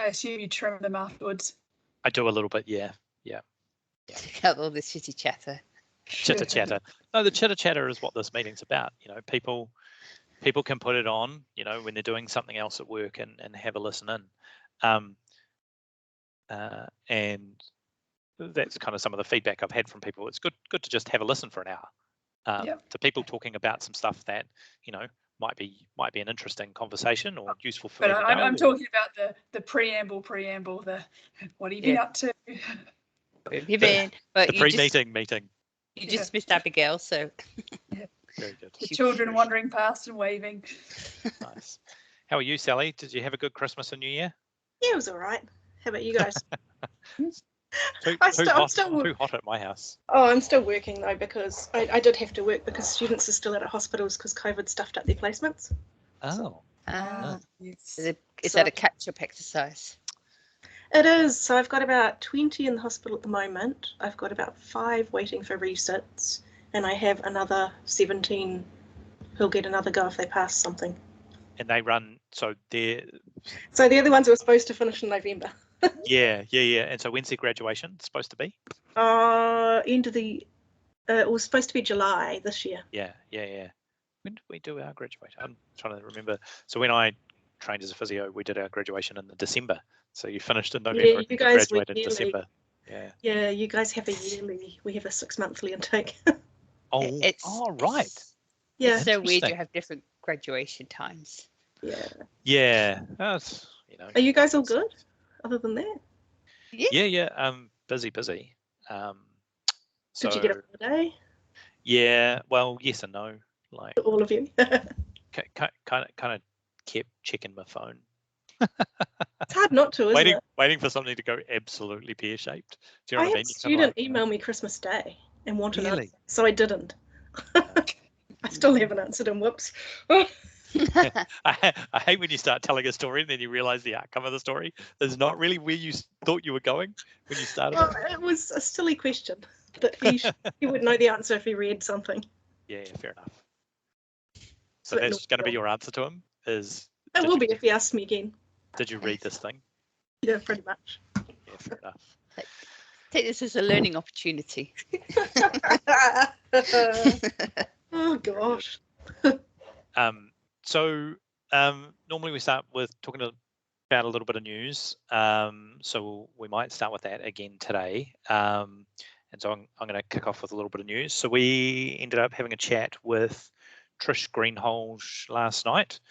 I assume you trim them afterwards. I do a little bit, yeah. Take out all the shitty chatter. Chitter chatter. No, the chitter chatter is what this meeting's about. People can put it on, when they're doing something else at work and have a listen in. And that's kind of some of the feedback I've had from people. It's good to just have a listen for an hour. To people talking about some stuff that, might be an interesting conversation or useful for. But I'm talking about the preamble. The what have you been up to? Where have you been? But the pre-meeting. You just missed Abigail, so. Yeah. Very good. The children wandering past and waving. Nice. How are you, Sally? Did you have a good Christmas and New Year? Yeah, it was all right. How about you guys? Too hot at my house. Oh, I'm still working though, because I did have to work because students are still out of hospitals because COVID stuffed up their placements. Oh. Yes. Is that a catch-up exercise? It is. So I've got about 20 in the hospital at the moment. I've got about 5 waiting for resits, and I have another 17 who'll get another go if they pass something. And they run, so they're the other ones were supposed to finish in November. Yeah. And so when's their graduation supposed to be? End of the, it was supposed to be July this year. Yeah. When did we do our graduation? I'm trying to remember. So when I trained as a physio, we did our graduation in December. So you finished in November. Yeah, you guys graduated in December. Yeah, you guys have a yearly. We have a 6-monthly intake. Right. Yeah. It's so weird you have different graduation times. Yeah. Are you guys all good? Other than that? Yeah. Busy. Did you get a holiday? Yeah. Well, yes and no. Like all of you. kind of kept checking my phone. It's hard not to, isn't it? Waiting for something to go absolutely pear-shaped. Do you know what I mean? I had a student email me Christmas Day and wanted an answer, so I didn't. I still haven't answered him. Whoops. I hate when you start telling a story and then you realise the outcome of the story is not really where you thought you were going when you started. Well, it was a silly question, but he would know the answer if he read something. Yeah, fair enough. So that's going to be your answer to him? It will be if he asks me again. Did you read this thing? Yeah, pretty much. Yeah, fair enough. Take this as a learning opportunity. Oh gosh. So normally we start with talking about a little bit of news. So we might start with that again today. And so I'm going to kick off with a little bit of news. So we ended up having a chat with Trish Greenhalgh last night.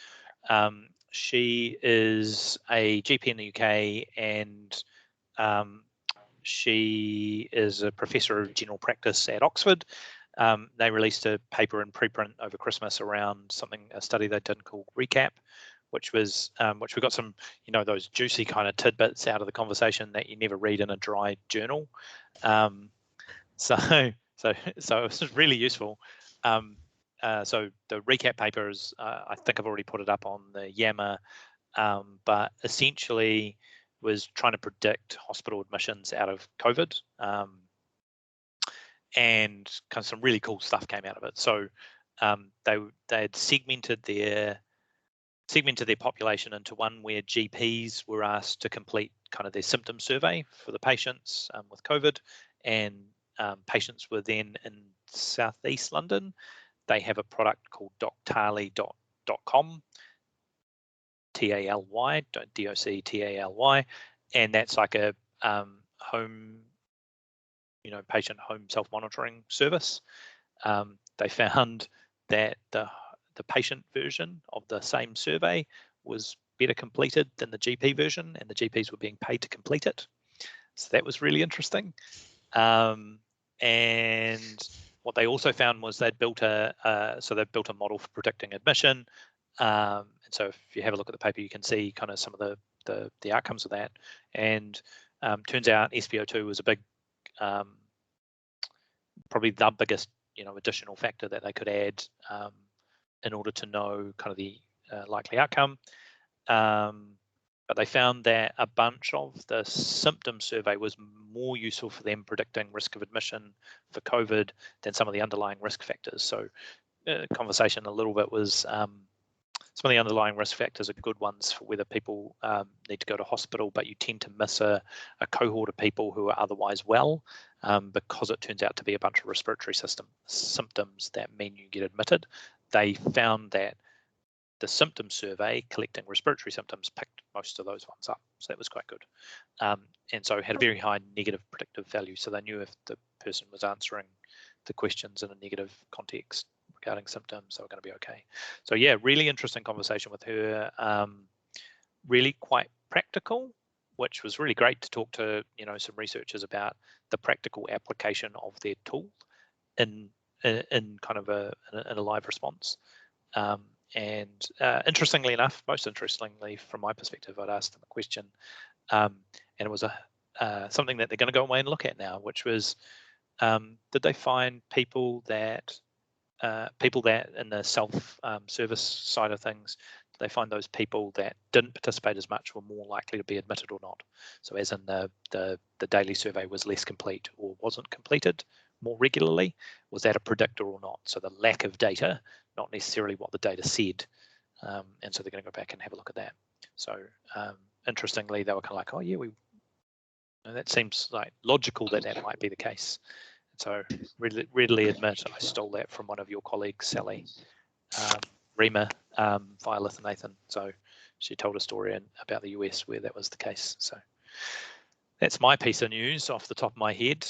She is a GP in the UK, and she is a professor of general practice at Oxford. They released a paper in preprint over Christmas around a study they did called Recap, which we got some, those juicy kind of tidbits out of the conversation that you never read in a dry journal. So it was really useful. So the Recap paper is, I think I've already put it up on the Yammer, but essentially was trying to predict hospital admissions out of COVID. And kind of some really cool stuff came out of it. So they had segmented their population into one where GPs were asked to complete kind of their symptom survey for the patients with COVID, and patients were then in southeast London. They have a product called doctally.com, TALY, DOCTALY, and that's like a home, patient home self-monitoring service. They found that the patient version of the same survey was better completed than the GP version, and the GPs were being paid to complete it. So that was really interesting. And what they also found was they'd built a model for predicting admission. And so if you have a look at the paper, you can see kind of some of the outcomes of that. And turns out SpO2 was a big, probably the biggest, additional factor that they could add in order to know kind of the likely outcome. But they found that a bunch of the symptom survey was more useful for them predicting risk of admission for COVID than some of the underlying risk factors. So conversation a little bit was some of the underlying risk factors are good ones for whether people need to go to hospital, but you tend to miss a cohort of people who are otherwise well, because it turns out to be a bunch of respiratory system symptoms that mean you get admitted. They found that the symptom survey collecting respiratory symptoms picked most of those ones up, so that was quite good, and so had a very high negative predictive value, so they knew if the person was answering the questions in a negative context regarding symptoms, they were going to be okay. So yeah, really interesting conversation with her, really quite practical, which was really great to talk to some researchers about the practical application of their tool in kind of in a live response. And interestingly enough, most interestingly from my perspective, I'd asked them a question, and it was something that they're going to go away and look at now, which was, did they find people that in the self-service side of things, did they find those people that didn't participate as much were more likely to be admitted or not? So as in the daily survey was less complete or wasn't completed more regularly, was that a predictor or not? So the lack of data, not necessarily what the data said, and so they're going to go back and have a look at that. So interestingly, they were kind of like, oh yeah, that seems like logical that might be the case. So readily admit I stole that from one of your colleagues, Sally Rima, via Nathan. So she told a story about the US where that was the case. So that's my piece of news off the top of my head.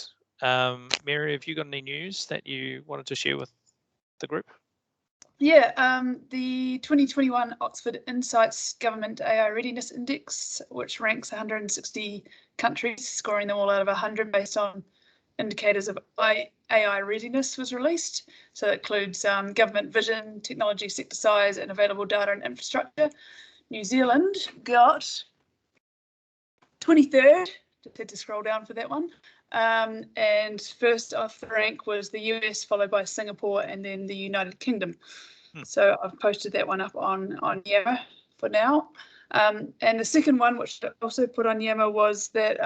Mary, have you got any news that you wanted to share with the group? Yeah, the 2021 Oxford Insights Government AI Readiness Index, which ranks 160 countries, scoring them all out of 100 based on indicators of AI readiness, was released. So that includes government vision, technology sector size, and available data and infrastructure. New Zealand got 23rd, just had to scroll down for that one. And first off the rank was the US, followed by Singapore, and then the United Kingdom. So I've posted that one up on Yammer for now. And the second one, which I also put on Yammer, was that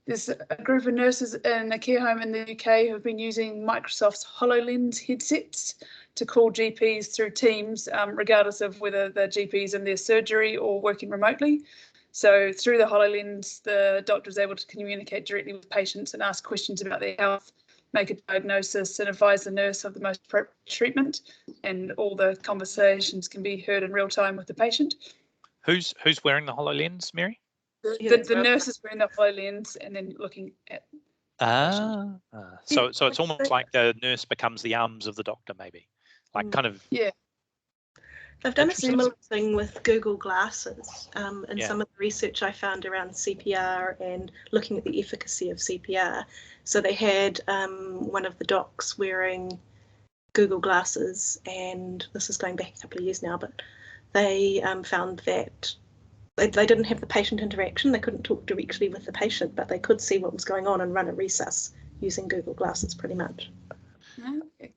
there's a group of nurses in a care home in the UK who have been using Microsoft's HoloLens headsets to call GPs through Teams, regardless of whether the GP's in their surgery or working remotely. So through the HoloLens, the doctor is able to communicate directly with patients and ask questions about their health, make a diagnosis, and advise the nurse of the most appropriate treatment. And all the conversations can be heard in real time with the patient. Who's wearing the HoloLens, Mary? The nurse is wearing the HoloLens and then looking at. So it's almost like the nurse becomes the arms of the doctor, maybe, like kind of. Yeah. They've done a similar thing with Google Glasses. In some of the research I found around CPR and looking at the efficacy of CPR. So they had one of the docs wearing Google Glasses, and this is going back a couple of years now, but they found that they didn't have the patient interaction. They couldn't talk directly with the patient, but they could see what was going on and run a resus using Google Glasses pretty much. Okay.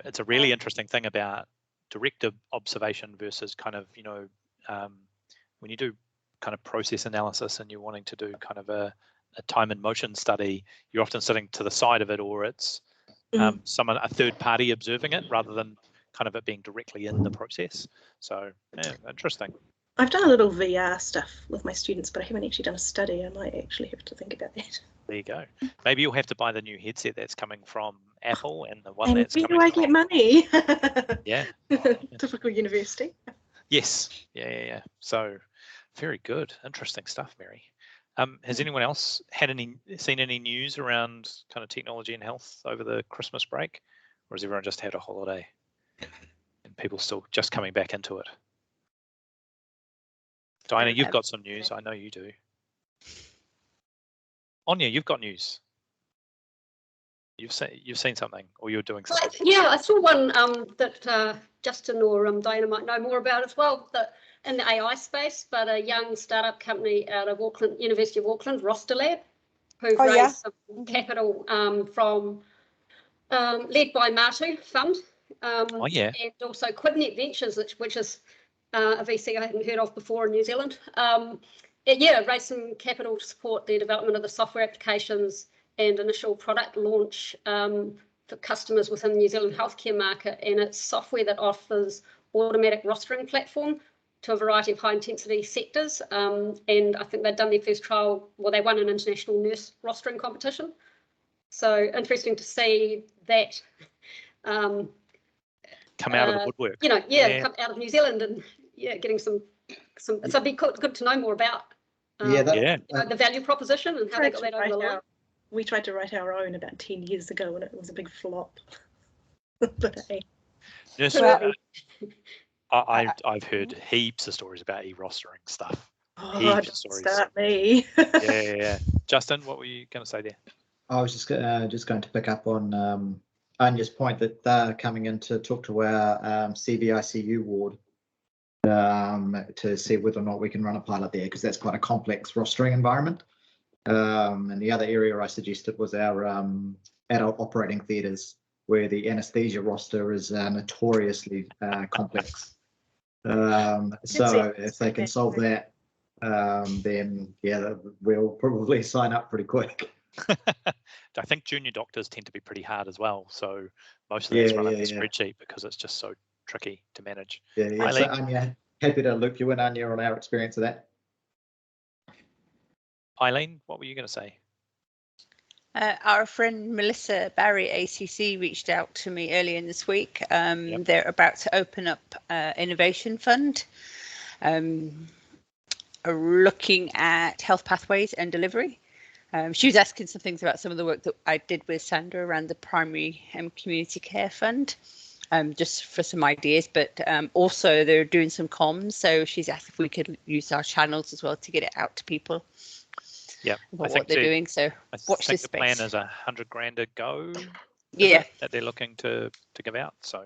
It's a really interesting thing about direct observation versus kind of, when you do kind of process analysis and you're wanting to do kind of a time and motion study, you're often sitting to the side of it, or it's a third party observing it rather than kind of it being directly in the process. So yeah, interesting. I've done a little VR stuff with my students, but I haven't actually done a study. I might actually have to think about that. There you go. Maybe you'll have to buy the new headset that's coming from Apple and the one and that's coming where do I get money? Yeah. Typical university. Yes. Yeah. So very good. Interesting stuff, Mary. Has anyone else seen any news around kind of technology and health over the Christmas break, or has everyone just had a holiday and people still just coming back into it? Diana, you've got some news. I know you do. Anya, you've got news. You've seen something, or you're doing something. Yeah, I saw one that Justin or Diana might know more about as well. That in the AI space, but a young startup company out of Auckland, University of Auckland, Rosterlab, who've raised some capital from led by Matu Fund, and also QuidNet Ventures, which is a VC I hadn't heard of before in New Zealand. Raised some capital to support the development of the software applications and initial product launch for customers within the New Zealand healthcare market, and it's software that offers automatic rostering platform to a variety of high intensity sectors. And I think they'd done their first trial, well, they won an international nurse rostering competition. So interesting to see that come out of the woodwork. Come out of New Zealand and getting some. So it'd be good to know more about the value proposition and how they got that over the line. We tried to write our own about 10 years ago and it was a big flop. But hey. Yes, I've heard heaps of stories about e-rostering stuff. Heaps of stories. Start me. yeah. Justin, what were you going to say there? I was just going to pick up on Anya's point that they're coming in to talk to our CVICU ward to see whether or not we can run a pilot there, because that's quite a complex rostering environment. And the other area I suggested was our adult operating theatres, where the anaesthesia roster is notoriously complex. So if they can solve that, then we'll probably sign up pretty quick. I think junior doctors tend to be pretty hard as well. So most of that's run on the spreadsheet because it's just so tricky to manage. Yeah. So Anya, happy to loop you in, Anya, on our experience of that. Eileen, what were you going to say? Our friend Melissa, Barry ACC, reached out to me earlier in this week. They're about to open up innovation fund, looking at health pathways and delivery. She was asking some things about some of the work that I did with Sandra around the primary and community care fund, just for some ideas, but also they're doing some comms. So she's asked if we could use our channels as well to get it out to people. Yeah, what they're doing. So watch this space. The plan is $100,000 a go. That they're looking to give out. So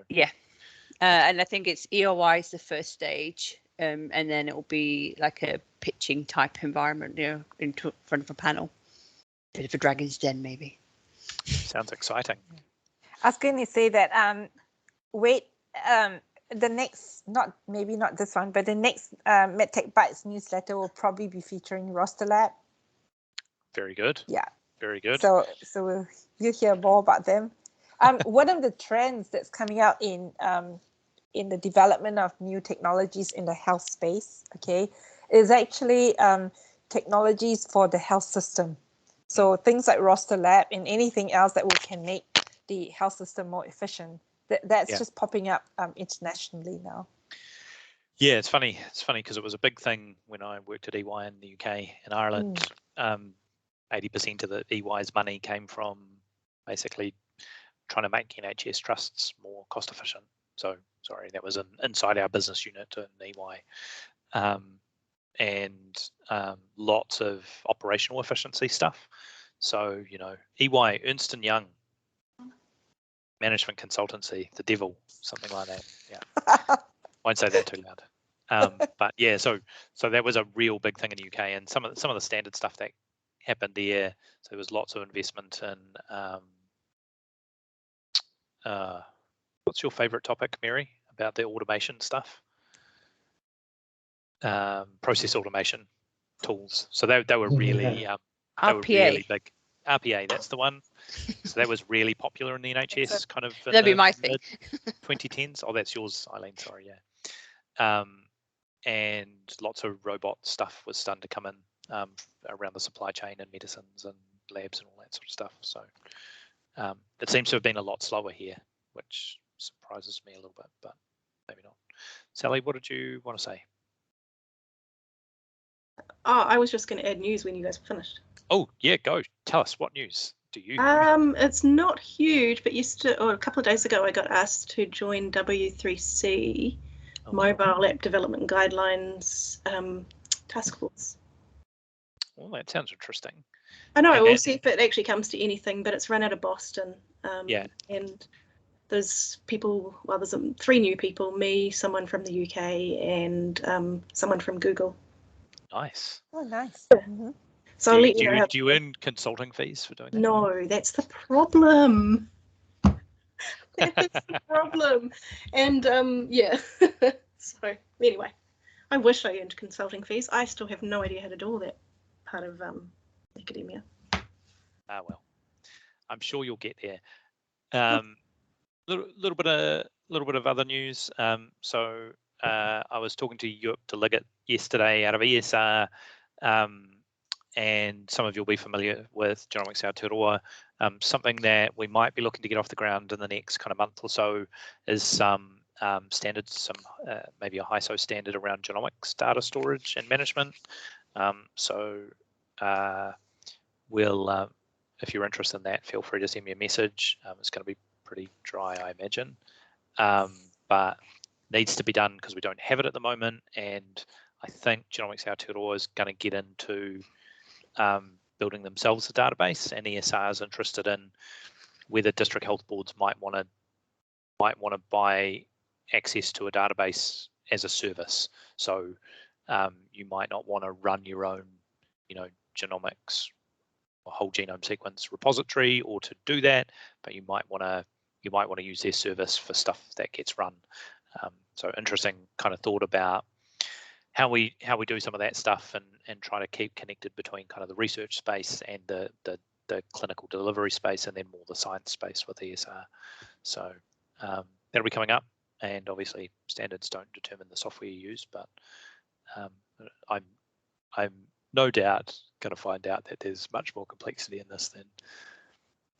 and I think it's EOI is the first stage, and then it will be like a pitching type environment, in front of a panel, bit of a Dragon's Den maybe. Sounds exciting. I was going to say that the next, not this one, but the next Medtech Bytes newsletter will probably be featuring Rosterlab. Very good. Yeah. Very good. So you'll hear more about them. One of the trends that's coming out in the development of new technologies in the health space, is actually technologies for the health system. So things like Rosterlab and anything else that can make the health system more efficient. That's just popping up internationally now. Yeah, it's funny. It's funny because it was a big thing when I worked at EY in the UK and Ireland. 80% of the EY's money came from basically trying to make NHS trusts more cost efficient. So, sorry, that was inside our business unit in EY. And lots of operational efficiency stuff. So, EY, Ernst & Young, management consultancy, the devil, something like that. Yeah, won't say that too loud. But yeah, so that was a real big thing in the UK, and some of the standard stuff that happened there. So there was lots of investment in. What's your favourite topic, Mary, about the automation stuff? Process automation tools. So they were really they were really big. RPA, that's the one. So that was really popular in the NHS, kind of. That'd be my thing. 2010s. Oh, that's yours, Eileen. Sorry, yeah. And lots of robot stuff was starting to come in around the supply chain and medicines and labs and all that sort of stuff. So it seems to have been a lot slower here, which surprises me a little bit, but maybe not. Sally, what did you want to say? Oh, I was just going to add news when you guys finished. Oh, yeah, go. Tell us, what news do you? It's not huge, but a couple of days ago, I got asked to join W3C, Mobile App Development Guidelines Task Force. Well, that sounds interesting. I know, we'll see if it actually comes to anything, but it's run out of Boston. And there's people, well, there's 3 new people, me, someone from the UK, and someone from Google. Nice. Oh, nice. Mm-hmm. So do you earn consulting fees for doing that? No, that's the problem. That's the problem. And so anyway, I wish I earned consulting fees. I still have no idea how to do all that part of academia. Well, I'm sure you'll get there. Little bit little bit of other news. So I was talking to Europe to Liggett yesterday out of ESR, and some of you'll be familiar with Genomics Aotearoa. Something that we might be looking to get off the ground in the next kind of month or so is some standards, maybe a HISO standard around genomics data storage and management. We'll, if you're interested in that, feel free to send me a message. It's going to be pretty dry, I imagine, but needs to be done because we don't have it at the moment. And I think Genomics Aotearoa is going to get into building themselves a database, and ESR is interested in whether district health boards might want to buy access to a database as a service. So you might not want to run your own, genomics or whole genome sequence repository or to do that, but you might want to use their service for stuff that gets run. So interesting kind of thought about how we do some of that stuff and try to keep connected between kind of the research space and the clinical delivery space, and then more the science space with ESR. So that'll be coming up, and obviously standards don't determine the software you use, but I'm no doubt going to find out that there's much more complexity in this than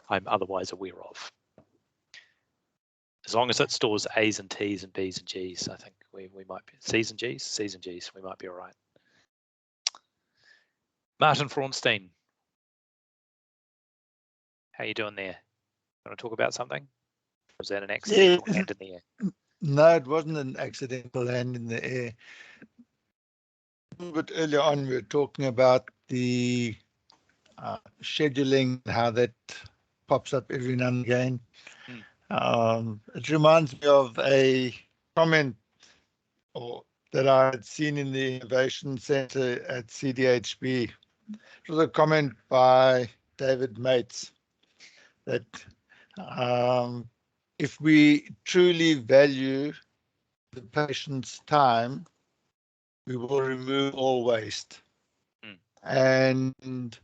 I'm otherwise aware of. As long as it stores A's and T's and B's and G's, I think we might be C's and G's, we might be all right. Martin Fraunstein, how you doing there? Want to talk about something? Was that an accidental hand in the air? No, it wasn't an accidental hand in the air. A little bit earlier on, we were talking about the scheduling, how that pops up every now and again. It reminds me of a comment that I had seen in the Innovation Center at CDHB. It was a comment by David Mates that if we truly value the patient's time, we will remove all waste. And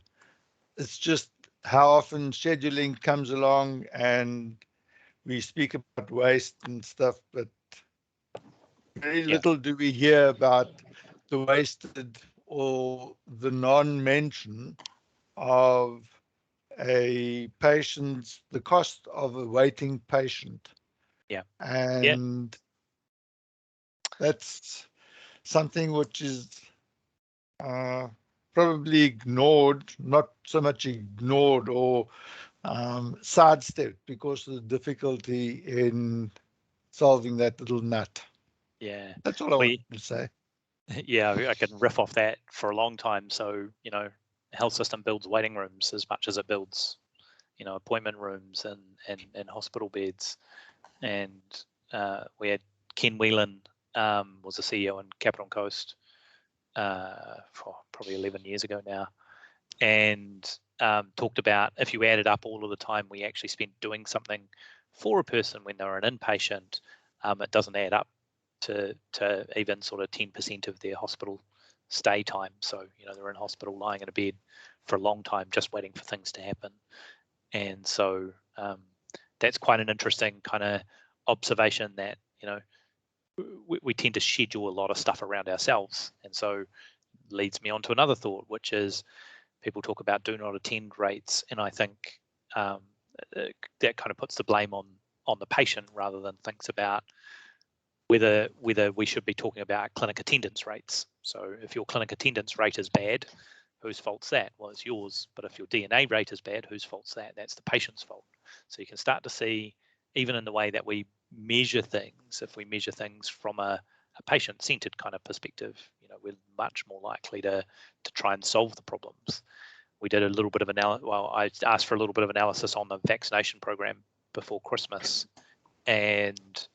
it's just how often scheduling comes along and we speak about waste and stuff, but very little do we hear about the wasted or the non-mention of the cost of a waiting patient. And that's something which is probably ignored, not so much ignored or sidestepped because of the difficulty in solving that little nut. Yeah, that's all I wanted to say. Yeah, I can riff off that for a long time. So, the health system builds waiting rooms as much as it builds, appointment rooms and hospital beds. And we had Ken Whelan was the CEO in Capital Coast for probably 11 years ago now, and talked about if you added up all of the time we actually spent doing something for a person when they're an inpatient, it doesn't add up to even sort of 10% of their hospital stay time. So, they're in hospital lying in a bed for a long time just waiting for things to happen. And so that's quite an interesting kind of observation that, we tend to schedule a lot of stuff around ourselves. And so leads me on to another thought, which is people talk about do not attend rates. And I think that kind of puts the blame on the patient rather than thinks about whether we should be talking about clinic attendance rates. So if your clinic attendance rate is bad, whose fault's that? Well, it's yours. But if your DNA rate is bad, whose fault's that? That's the patient's fault. So you can start to see, even in the way that we measure things, if we measure things from a patient-centered kind of perspective, we're much more likely to try and solve the problems. We did a little bit of I asked for a little bit of analysis on the vaccination program before Christmas, and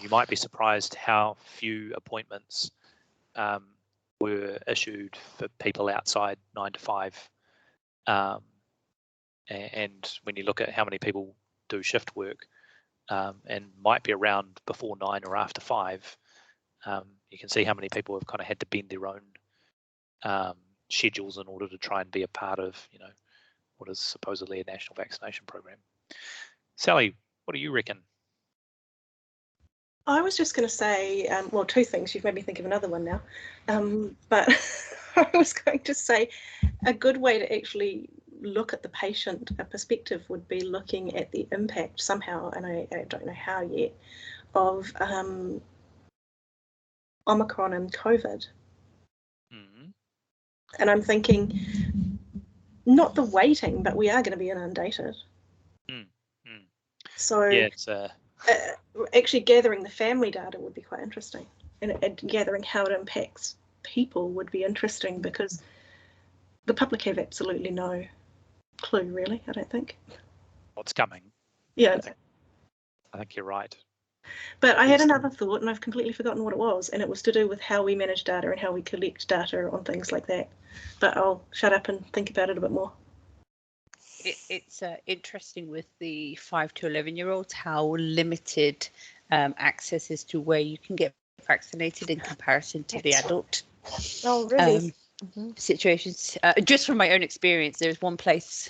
you might be surprised how few appointments were issued for people outside 9 to 5. And when you look at how many people do shift work and might be around before 9 or after 5, you can see how many people have kind of had to bend their own schedules in order to try and be a part of, what is supposedly a national vaccination program. Sally, what do you reckon? I was just going to say, well, two things. You've made me think of another one now. But I was going to say a good way to actually look at the patient perspective would be looking at the impact somehow, and I don't know how yet, of Omicron and COVID. Mm-hmm. And I'm thinking, not the waiting, but we are going to be inundated. So yeah, it's actually gathering the family data would be quite interesting, and gathering how it impacts people would be interesting, because the public have absolutely no clue, really, I don't think. what's coming. Yeah. I think you're right. But I had another thought, and I've completely forgotten what it was, and it was to do with how we manage data and how we collect data on things like that. But I'll shut up and think about it a bit more. It's interesting with the 5 to 11-year-olds how limited access is to where you can get vaccinated in comparison to the adult. Oh, really? Situations. Just from my own experience, there's one place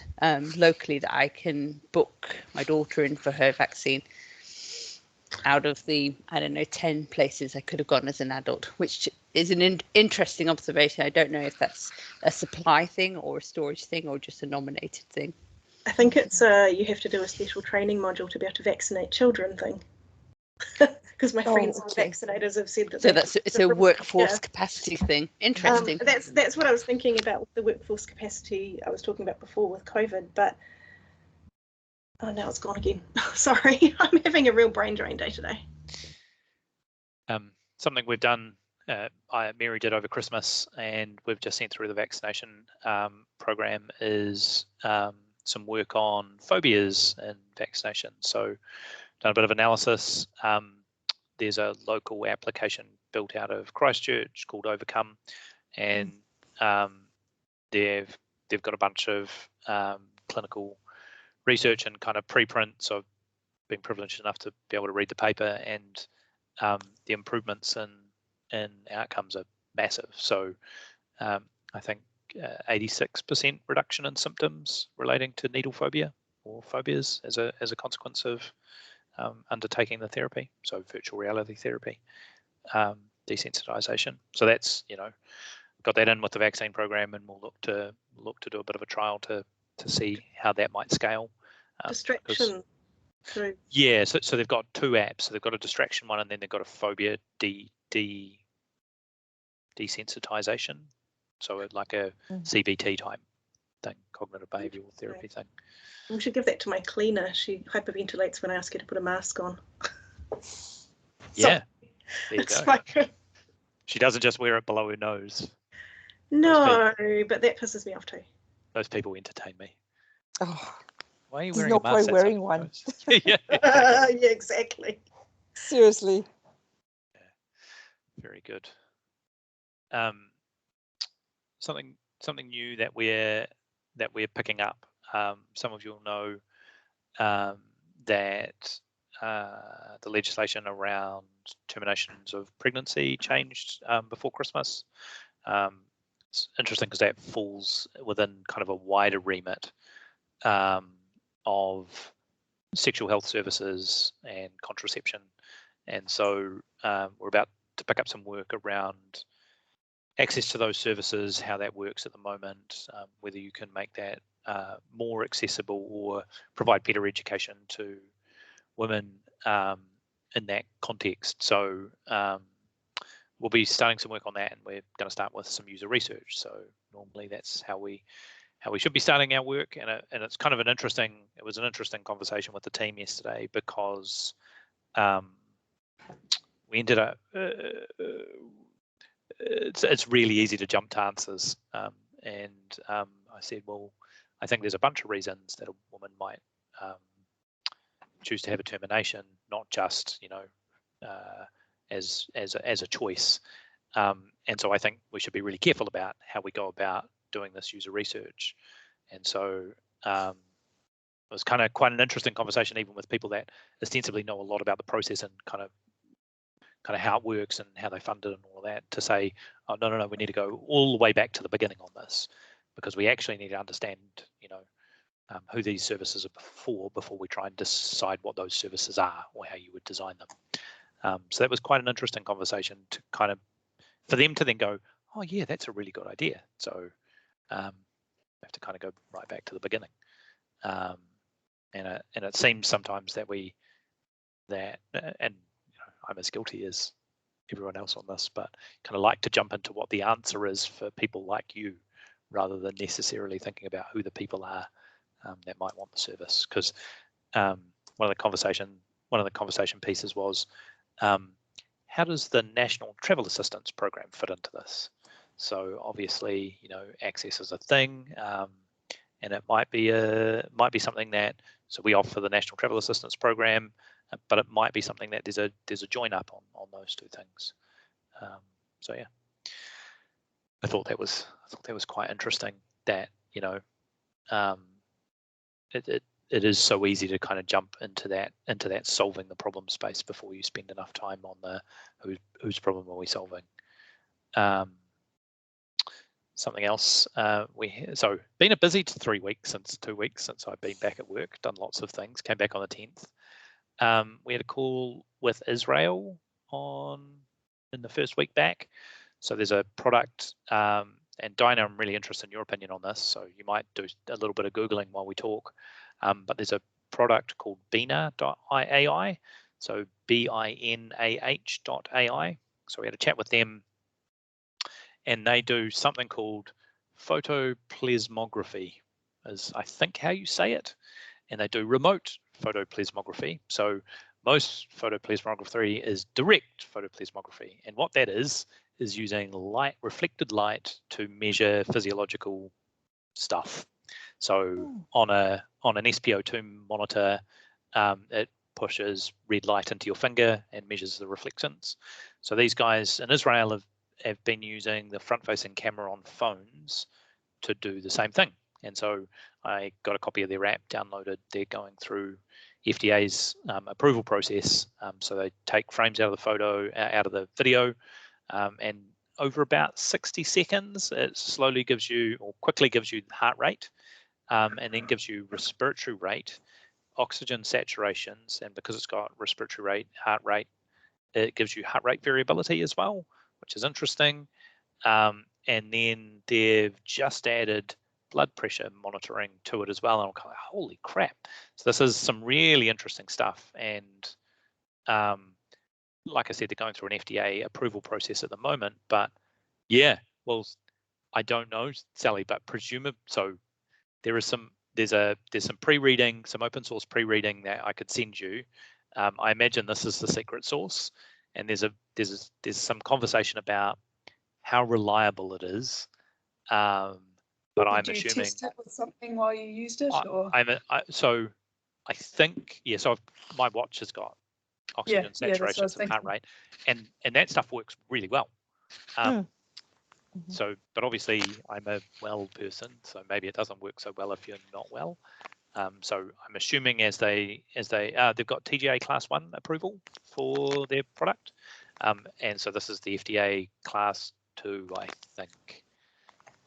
locally that I can book my daughter in for her vaccine. Out of the, I don't know, 10 places I could have gone as an adult, which is an interesting observation. I don't know if that's a supply thing or a storage thing or just a nominated thing. I think it's you have to do a special training module to be able to vaccinate children thing. Because my friends who are vaccinators have said that. So it's a workforce capacity thing. Interesting. That's what I was thinking about with the workforce capacity I was talking about before with COVID, but oh, now it's gone again. Sorry, I'm having a real brain drain day today. Something we've done, Mary did over Christmas, and we've just sent through the vaccination program, is some work on phobias and vaccination. So done a bit of analysis. There's a local application built out of Christchurch called Overcome, and they've got a bunch of clinical research and kind of preprint. So I've been privileged enough to be able to read the paper, and the improvements in outcomes are massive. So I think 86% reduction in symptoms relating to needle phobia or phobias as a consequence of undertaking the therapy. So virtual reality therapy, desensitization. So that's, got that in with the vaccine program, and we'll look to do a bit of a trial to see how that might scale. Distraction. Yeah, so they've got two apps. So they've got a distraction one, and then they've got a phobia desensitization. So like a CBT type thing, cognitive behavioral therapy thing. We should give that to my cleaner. She hyperventilates when I ask her to put a mask on. Yeah, there you go. She doesn't just wear it below her nose. No, but that pisses me off too. Those people entertain me. Oh, why are you there's wearing no a mask? point wearing one. Yeah, yeah, exactly. Seriously. Yeah, very good. Something new that we're picking up. Some of you will know that the legislation around terminations of pregnancy changed before Christmas. It's interesting because that falls within kind of a wider remit of sexual health services and contraception, and so we're about to pick up some work around access to those services, how that works at the moment, whether you can make that more accessible or provide better education to women in that context. So we'll be starting some work on that, and we're going to start with some user research. So normally that's how we should be starting our work, and it's kind of it was an interesting conversation with the team yesterday, because we ended up it's really easy to jump to answers, and I said, well, I think there's a bunch of reasons that a woman might choose to have a termination, not just as a choice, and so I think we should be really careful about how we go about doing this user research. And so it was kind of quite an interesting conversation, even with people that ostensibly know a lot about the process and kind of how it works and how they fund it and all of that, to say, oh, no, we need to go all the way back to the beginning on this, because we actually need to understand, who these services are for before we try and decide what those services are or how you would design them. So that was quite an interesting conversation to kind of, for them to then go, oh yeah, that's a really good idea. So we have to kind of go right back to the beginning. And it seems sometimes that and you know, I'm as guilty as everyone else on this, but kind of like to jump into what the answer is for people like you, rather than necessarily thinking about who the people are that might want the service. Because one of the conversation pieces was, how does the National Travel Assistance Program fit into this? So obviously, you know, access is a thing, and it might be something that, so we offer the National Travel Assistance Program, but it might be something that there's a join up on those two things. So yeah, I thought that was quite interesting. That, you know, it is so easy to kind of jump into that solving the problem space before you spend enough time on the whose problem are we solving. Something else, so been a busy 2 weeks since I've been back at work, done lots of things, came back on the 10th. We had a call with Israel in the first week back. So there's a product, and Dinah, I'm really interested in your opinion on this, so you might do a little bit of Googling while we talk. But there's a product called Binah.ai, so BINAH.ai. So we had a chat with them, and they do something called photoplasmography, is I think how you say it, and they do remote photoplasmography. So most photoplasmography is direct photoplasmography, and what that is using reflected light to measure physiological stuff. So on an SpO2 monitor, it pushes red light into your finger and measures the reflectance. So these guys in Israel have been using the front-facing camera on phones to do the same thing. And so I got a copy of their app downloaded. They're going through FDA's approval process. So they take frames out of the photo, out of the video, and over about 60 seconds, it slowly gives you, or quickly gives you, heart rate, and then gives you respiratory rate, oxygen saturations, and because it's got respiratory rate, heart rate, it gives you heart rate variability as well, which is interesting. And then they've just added blood pressure monitoring to it as well. And I'm kind of, holy crap. So this is some really interesting stuff. And like I said, they're going through an FDA approval process at the moment. But yeah, well, I don't know, Sally, but presumably, so there's some pre-reading, some open source pre-reading that I could send you. I imagine this is the secret source, and there's some conversation about how reliable it is. But I'm assuming. Did you test it with something while you used it, or? So I think, yeah. So my watch has got oxygen saturation and heart rate, and that stuff works really well. So, but obviously I'm a well person, so maybe it doesn't work so well if you're not well. So I'm assuming as they've got TGA Class 1 approval for their product, and so this is the FDA Class 2, I think.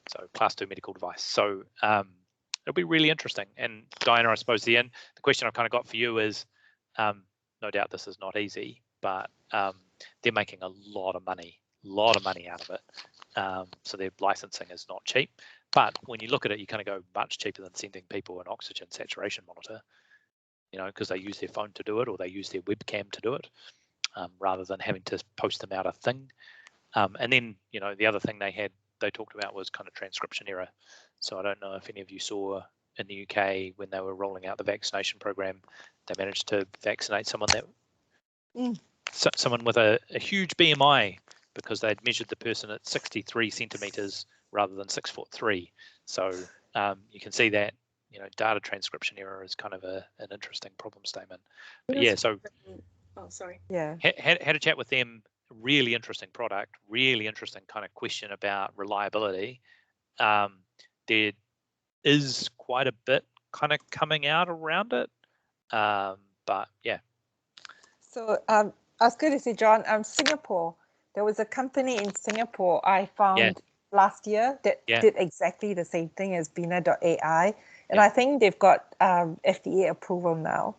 So Class 2 medical device. So it'll be really interesting. And Diana, I suppose the question I've kind of got for you is, no doubt this is not easy, but they're making a lot of money out of it. So their licensing is not cheap. But when you look at it, you kind of go, much cheaper than sending people an oxygen saturation monitor, you know, because they use their phone to do it, or they use their webcam to do it, rather than having to post them out a thing. And then, you know, the other thing they talked about was kind of transcription error. So I don't know if any of you saw in the UK when they were rolling out the vaccination program, they managed to vaccinate someone someone with a huge BMI, because they'd measured the person at 63 centimeters rather than 6'3". So you can see that, you know, data transcription error is kind of an interesting problem statement. But yeah, so had a chat with them. Really interesting product, really interesting kind of question about reliability. There is quite a bit kind of coming out around it, but yeah. So I was going to say, John, Singapore, there was a company in Singapore I found last year that did exactly the same thing as Binah.ai, and I think they've got FDA approval now.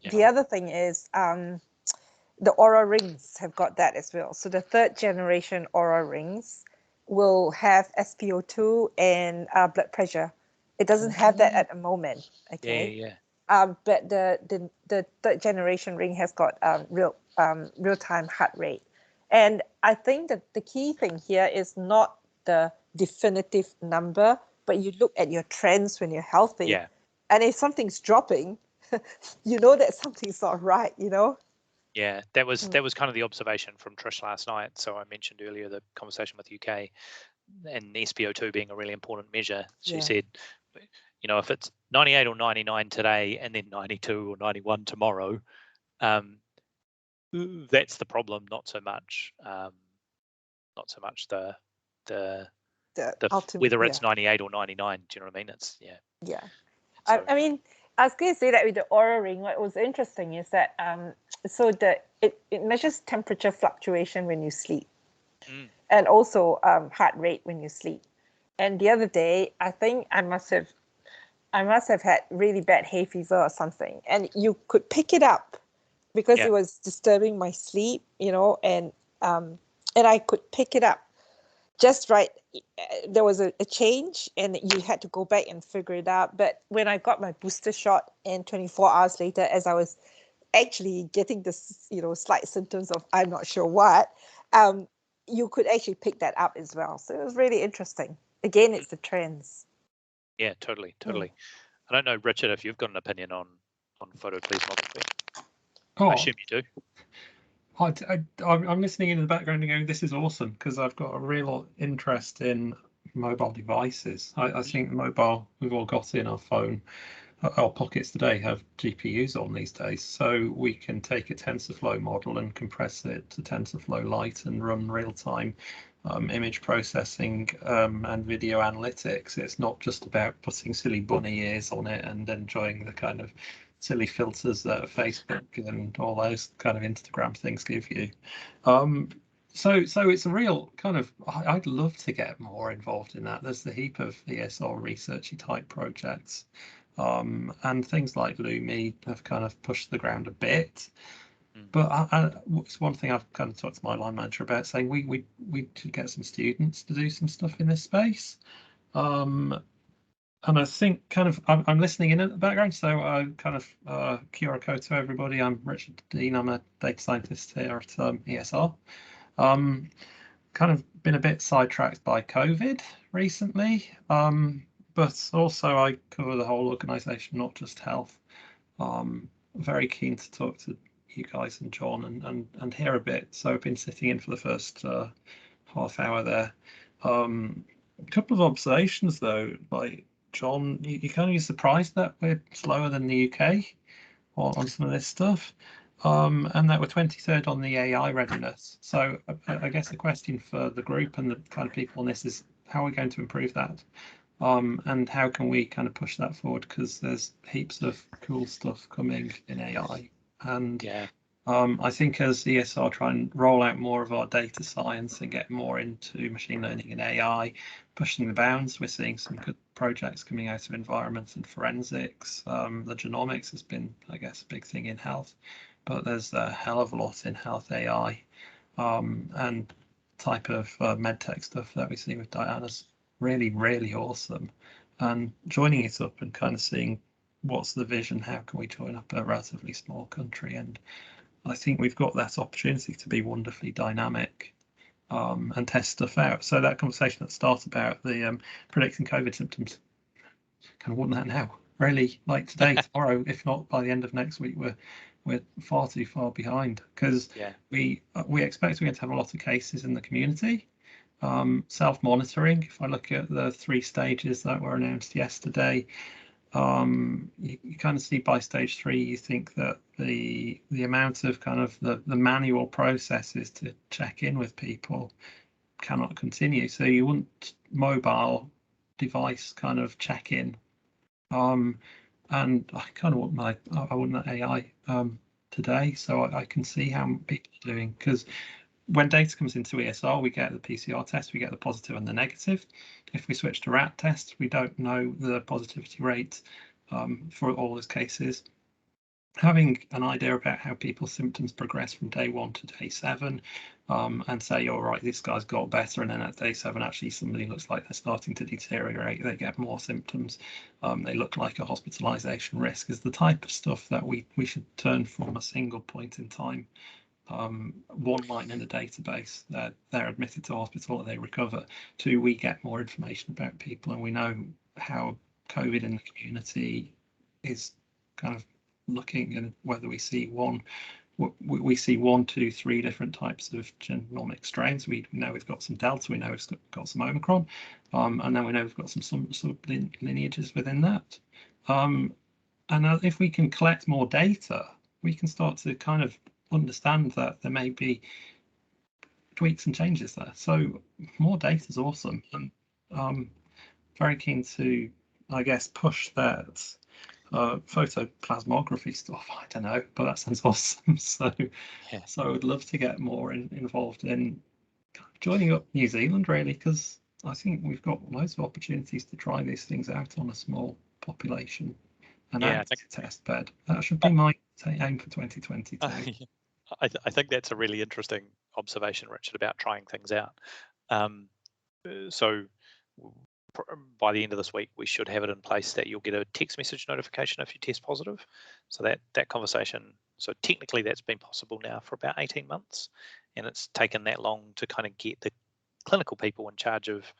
The other thing is the Aura rings have got that as well. So the 3rd generation Aura rings will have SpO2 and blood pressure. It doesn't have that at the moment. Okay. Yeah. But the 3rd generation ring has got real-time heart rate. And I think that the key thing here is not the definitive number, but you look at your trends when you're healthy. Yeah. And if something's dropping, you know that something's not right, you know? Yeah, that was kind of the observation from Trish last night. So I mentioned earlier the conversation with UK and SpO2 being a really important measure. She said, you know, if it's 98 or 99 today and then 92 or 91 tomorrow, that's the problem. Not so much the ultimate, whether it's 98 or 99. Do you know what I mean? It's So, I mean, I was going to say that with the Aura ring, what was interesting is that it measures temperature fluctuation when you sleep, and also heart rate when you sleep. And the other day, I think I must have had really bad hay fever or something, and you could pick it up because it was disturbing my sleep, you know, and I could pick it up just right. There was a change and you had to go back and figure it out. But when I got my booster shot and 24 hours later, as I was actually getting this, you know, slight symptoms of I'm not sure what, you could actually pick that up as well. So it was really interesting. Again, it's the trends. Yeah, totally. I don't know, Richard, if you've got an opinion on photoplasmography. I assume you do. I'm listening in the background and going, this is awesome, because I've got a real interest in mobile devices. I think mobile, we've all got in our phone. Our pockets today have GPUs on these days, so we can take a TensorFlow model and compress it to TensorFlow Lite and run real-time image processing and video analytics. It's not just about putting silly bunny ears on it and enjoying the kind of silly filters that Facebook and all those kind of Instagram things give you. So it's a real kind of, I'd love to get more involved in that. There's a heap of ESR researchy type projects. And things like Lumi have kind of pushed the ground a bit. But it's one thing I've kind of talked to my line manager about, saying we should get some students to do some stuff in this space. And I think kind of I'm listening in at the background, so I kind of kia ora koutou everybody. I'm Richard Dean. I'm a data scientist here at ESR. Kind of been a bit sidetracked by COVID recently, but also I cover the whole organisation, not just health. Very keen to talk to you guys and John and hear a bit. So I've been sitting in for the first half hour there. A couple of observations though, like John, you kind of be surprised that we're slower than the UK on some of this stuff, and that we're 23rd on the AI readiness. So I guess the question for the group and the kind of people on this is, how are we going to improve that? And how can we kind of push that forward? Because there's heaps of cool stuff coming in AI. And I think as ESR try and roll out more of our data science and get more into machine learning and AI, pushing the bounds, we're seeing some good projects coming out of environment and forensics. The genomics has been, I guess, a big thing in health, but there's a hell of a lot in health AI and type of medtech stuff that we see with Diana's really, really awesome. And joining it up and kind of seeing what's the vision, how can we join up a relatively small country? And I think we've got that opportunity to be wonderfully dynamic and test stuff out. So that conversation at the start about the predicting COVID symptoms, kind of want that now. Really, like today, tomorrow, if not by the end of next week, we're far too far behind, because we expect we're going to have a lot of cases in the community. Self-monitoring, if I look at the 3 stages that were announced yesterday, you kind of see by stage 3, you think that the amount of kind of the manual processes to check in with people cannot continue. So you want mobile device kind of check-in, and I kind of want I want that AI today, so I can see how people are doing, because when data comes into ESR, we get the PCR test, we get the positive and the negative. If we switch to rat tests, we don't know the positivity rate for all those cases. having an idea about how people's symptoms progress from day 1 to day 7, and say, all right, this guy's got better, and then at day 7 actually somebody looks like they're starting to deteriorate, they get more symptoms, they look like a hospitalization risk, is the type of stuff that we should turn from a single point in time, one line in the database that they're admitted to hospital and they recover, to we get more information about people and we know how COVID in the community is kind of looking, and whether we see one, 2, 3 different types of genomic strains. We know we've got some Delta, we know we've got some Omicron, and then we know we've got some sort of lineages within that. And if we can collect more data, we can start to kind of understand that there may be tweaks and changes there. So more data is awesome, and very keen to, I guess, push that photoplasmography stuff. I don't know, but that sounds awesome. So I would love to get more involved in joining up New Zealand, really, because I think we've got loads of opportunities to try these things out on a small population and test bed. That should be my aim for 2022. I think that's a really interesting observation, Richard, about trying things out. So by the end of this week, we should have it in place that you'll get a text message notification if you test positive. So that conversation, so technically that's been possible now for about 18 months, and it's taken that long to kind of get the clinical people in charge of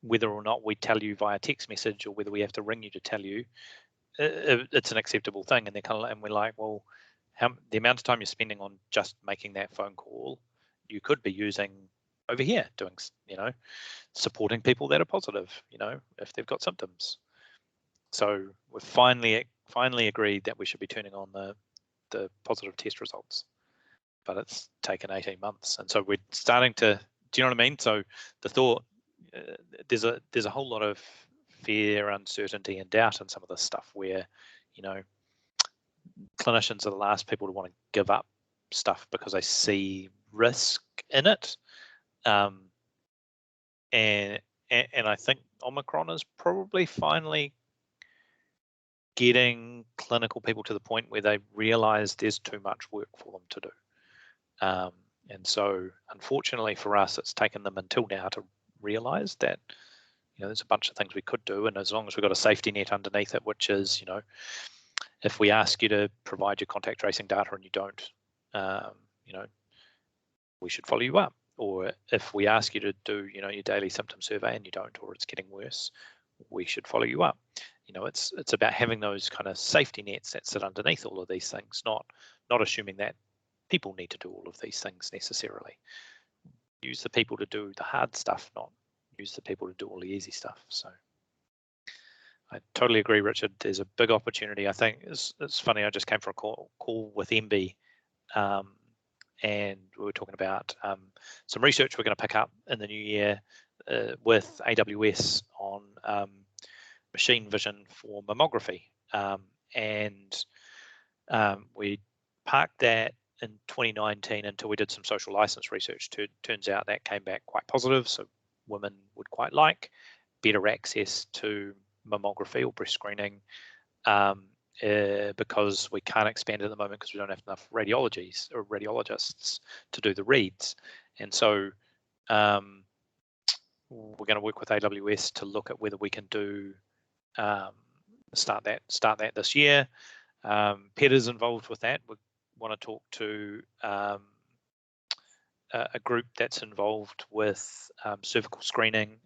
whether or not we tell you via text message or whether we have to ring you to tell you it's an acceptable thing. And they're kind of, and we're like, well, the amount of time you're spending on just making that phone call, you could be using over here doing, supporting people that are positive, if they've got symptoms. So we've finally agreed that we should be turning on the positive test results, but it's taken 18 months, and so we're starting to. Do you know what I mean? So the thought, there's a whole lot of fear, uncertainty, and doubt in some of this stuff where, clinicians are the last people to want to give up stuff because they see risk in it. And I think Omicron is probably finally getting clinical people to the point where they realize there's too much work for them to do. And so unfortunately for us, it's taken them until now to realize that, there's a bunch of things we could do. And as long as we've got a safety net underneath it, which is, if we ask you to provide your contact tracing data and you don't, we should follow you up. Or if we ask you to do, your daily symptom survey and you don't, or it's getting worse, we should follow you up. It's about having those kind of safety nets that sit underneath all of these things, not assuming that people need to do all of these things necessarily. Use the people to do the hard stuff, not use the people to do all the easy stuff. So I totally agree, Richard. There's a big opportunity. I think it's funny. I just came from a call with MB, and we were talking about some research we're going to pick up in the new year with AWS on machine vision for mammography, and we parked that in 2019 until we did some social license research. Turns out that came back quite positive, so women would quite like better access to mammography or breast screening, because we can't expand it at the moment because we don't have enough radiologists to do the reads. And so we're going to work with AWS to look at whether we can do start that this year. Peter's involved with that. We want to talk to a group that's involved with cervical screening.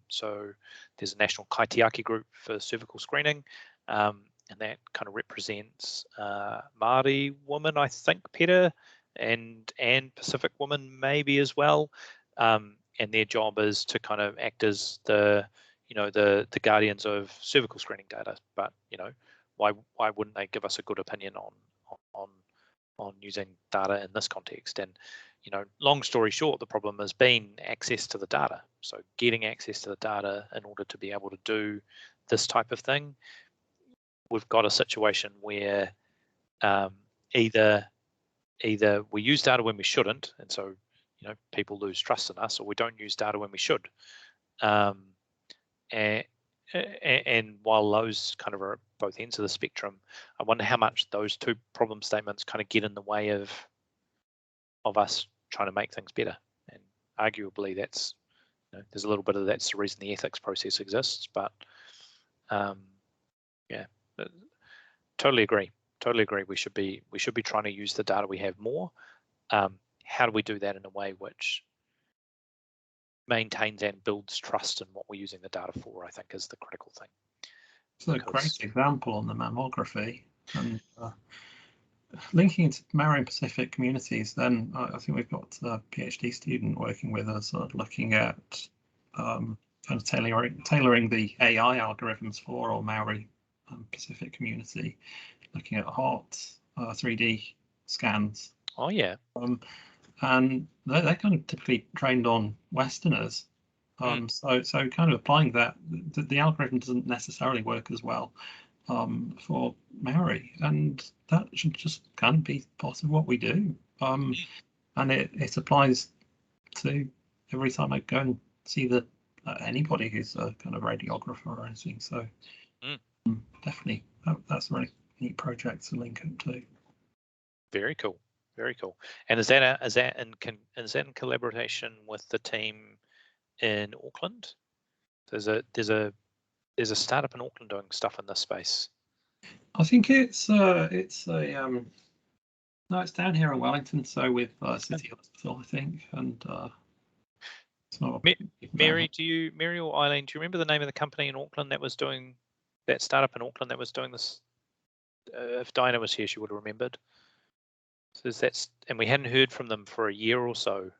So there's a national kaitiaki group for cervical screening, and that kind of represents Māori women, I think, Peter, and Pacific women maybe as well. And their job is to kind of act as the guardians of cervical screening data. But why wouldn't they give us a good opinion on using data in this context? And long story short, the problem has been access to the data. So getting access to the data in order to be able to do this type of thing, we've got a situation where either we use data when we shouldn't, and so people lose trust in us, or we don't use data when we should. And and while those kind of are at both ends of the spectrum, I wonder how much those two problem statements kind of get in the way of us trying to make things better. And arguably, that's, you know, there's a little bit of that's the reason the ethics process exists. But yeah, totally agree. Totally agree. We should be trying to use the data we have more. How do we do that in a way which maintains and builds trust in what we're using the data for, I think, is the critical thing. So a great example on the mammography, and linking into Maori and Pacific communities, then I think we've got a PhD student working with us looking at kind of tailoring the AI algorithms for our Maori Pacific community, looking at heart 3D scans. Oh yeah. And they're kind of typically trained on Westerners. So kind of applying that, the algorithm doesn't necessarily work as well for Maori, and that should just kind of be part of what we do. And it applies to every time I go and see anybody who's a kind of radiographer or anything. So definitely, that's a really neat project to link up to. Very cool. Very cool. And is that in collaboration with the team in Auckland? There's a startup in Auckland doing stuff in this space. I think it's no, it's down here in Wellington, so with City Hospital, I think, and it's not. Mary or Eileen, do you remember the name of the company in Auckland that was doing that startup in Auckland that was doing this? If Dinah was here, she would have remembered. So and we hadn't heard from them for a year or so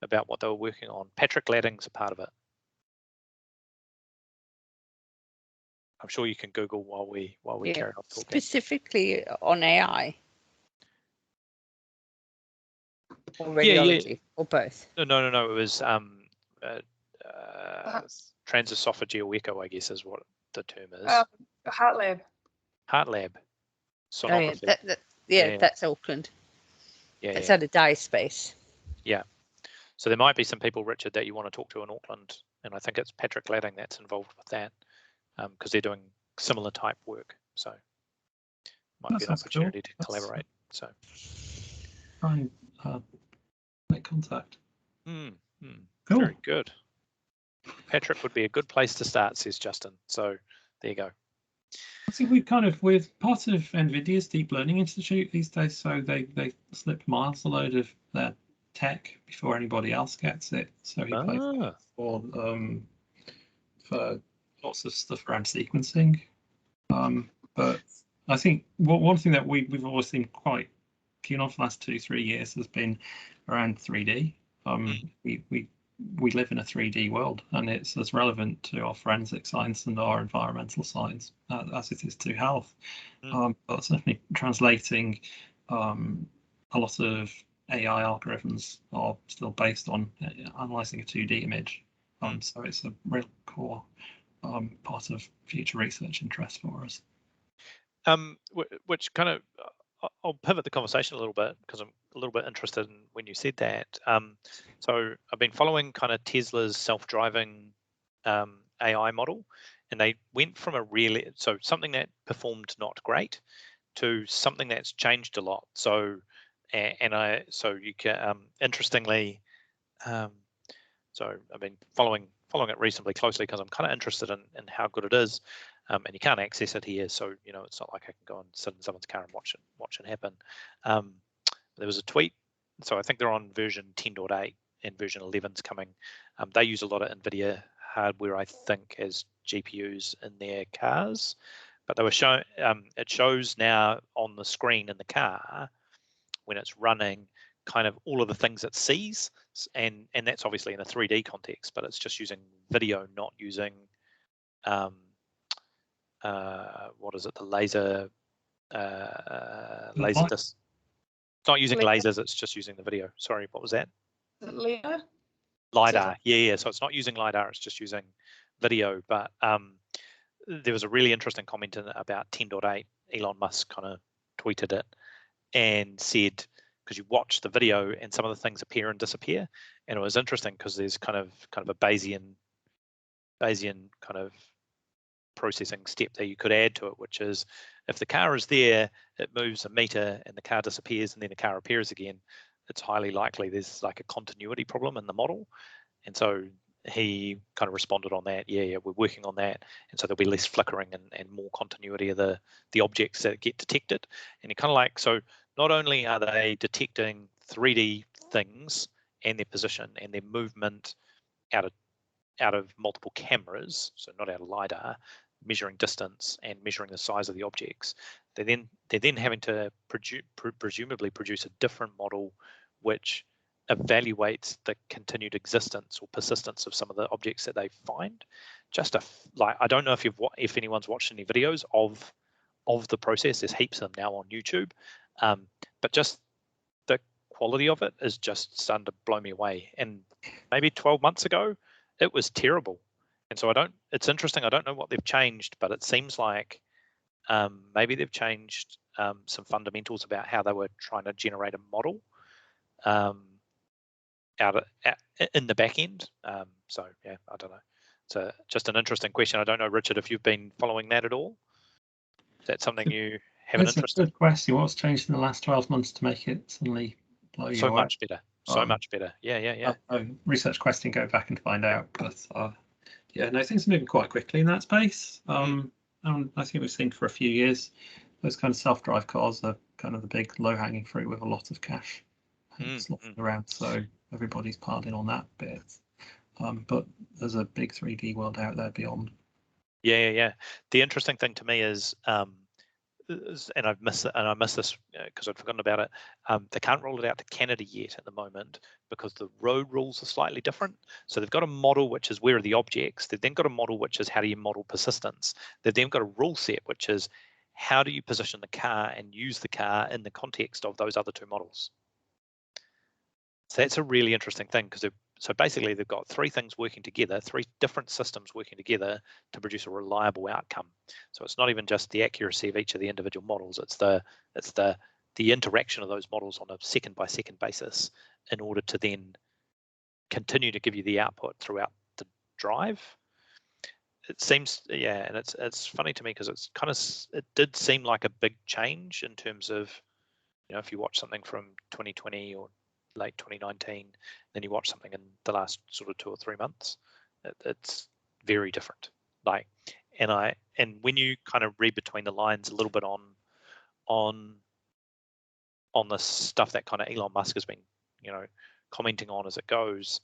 about what they were working on. Patrick Ladding's a part of it. I'm sure you can Google while we carry on talking. Specifically on AI. Or radiology, or both. No. It was transesophageal echo, I guess, is what the term is. HeartLab. HeartLab. Sonography. Oh, yeah, that's Auckland. Yeah, it's out of Dye space. Yeah. So there might be some people, Richard, that you want to talk to in Auckland, and I think it's Patrick Ladding that's involved with that, because they're doing similar type work. So might be an opportunity to collaborate. So try and make contact. Cool. Very good. Patrick would be a good place to start, says Justin. So there you go. I think we're part of NVIDIA's Deep Learning Institute these days, so they slip Miles a load of their tech before anybody else gets it. So he plays for lots of stuff around sequencing. But I think one thing that we've always been quite keen on for the last 2-3 years has been around 3D. We live in a 3D world, and it's as relevant to our forensic science and our environmental science as it is to health. But certainly translating a lot of AI algorithms are still based on analysing a 2D image. So it's a real core part of future research interest for us. Which kind of, I'll pivot the conversation a little bit because I'm a little bit interested in when you said that. So I've been following kind of Tesla's self-driving AI model, and they went from something that performed not great to something that's changed a lot. So you can interestingly, so I've been following it reasonably closely because I'm kind of interested in how good it is. And you can't access it here, so it's not like I can go and sit in someone's car and watch it happen. There was a tweet, so I think they're on version 10.8 and version 11's coming. They use a lot of NVIDIA hardware, I think, as GPUs in their cars, but they were showing it shows now on the screen in the car when it's running kind of all of the things it sees, and that's obviously in a 3D context, but it's just using video, not using what is it? The laser disc. It's not using lasers. It's just using the video. Sorry, what was that? LiDAR. LiDAR. Yeah. So it's not using LiDAR. It's just using video. But there was a really interesting comment in about 10.8. Elon Musk kind of tweeted it and said, because you watch the video and some of the things appear and disappear, and it was interesting because there's kind of a Bayesian kind of processing step that you could add to it, which is if the car is there, it moves a meter and the car disappears and then the car appears again, it's highly likely there's like a continuity problem in the model. And so he kind of responded on that. Yeah, we're working on that. And so there'll be less flickering and more continuity of the objects that get detected. And you're kind of like, so not only are they detecting 3D things and their position and their movement out of multiple cameras, so not out of LiDAR, measuring distance and measuring the size of the objects, they're then having to presumably produce a different model which evaluates the continued existence or persistence of some of the objects that they find. Like, I don't know if anyone's watched any videos of the process. There's heaps of them now on YouTube, but just the quality of it is just starting to blow me away. And maybe 12 months ago, it was terrible. And so it's interesting. I don't know what they've changed, but it seems like maybe they've changed some fundamentals about how they were trying to generate a model in the back end. So yeah, I don't know. It's just an interesting question. I don't know, Richard, if you've been following that at all. Is that something you have an interest in? That's a good question. What's changed in the last 12 months to make it suddenly blow you away? So much better. So much better. Yeah. Research question, go back and find out. But yeah, no, things are moving quite quickly in that space. I think we've seen for a few years those kind of self-drive cars are kind of the big low-hanging fruit with a lot of cash sloshing around. So everybody's piled in on that bit. But there's a big 3D world out there beyond. Yeah. The interesting thing to me is, and I miss this because I'd forgotten about it. They can't roll it out to Canada yet at the moment because the road rules are slightly different. So they've got a model which is where are the objects. They've then got a model which is how do you model persistence. They've then got a rule set which is how do you position the car and use the car in the context of those other two models. So that's a really interesting thing because so basically they've got three things working together, three different systems working together to produce a reliable outcome. So it's not even just the accuracy of each of the individual models, it's the interaction of those models on a second by second basis in order to then continue to give you the output throughout the drive. It seems, yeah, and it's funny to me because it did seem like a big change in terms of, if you watch something from 2020 or late 2019, then you watch something in the last sort of 2 or 3 months, it's very different. And when you kind of read between the lines a little bit on the stuff that kind of Elon Musk has been, commenting on as it goes,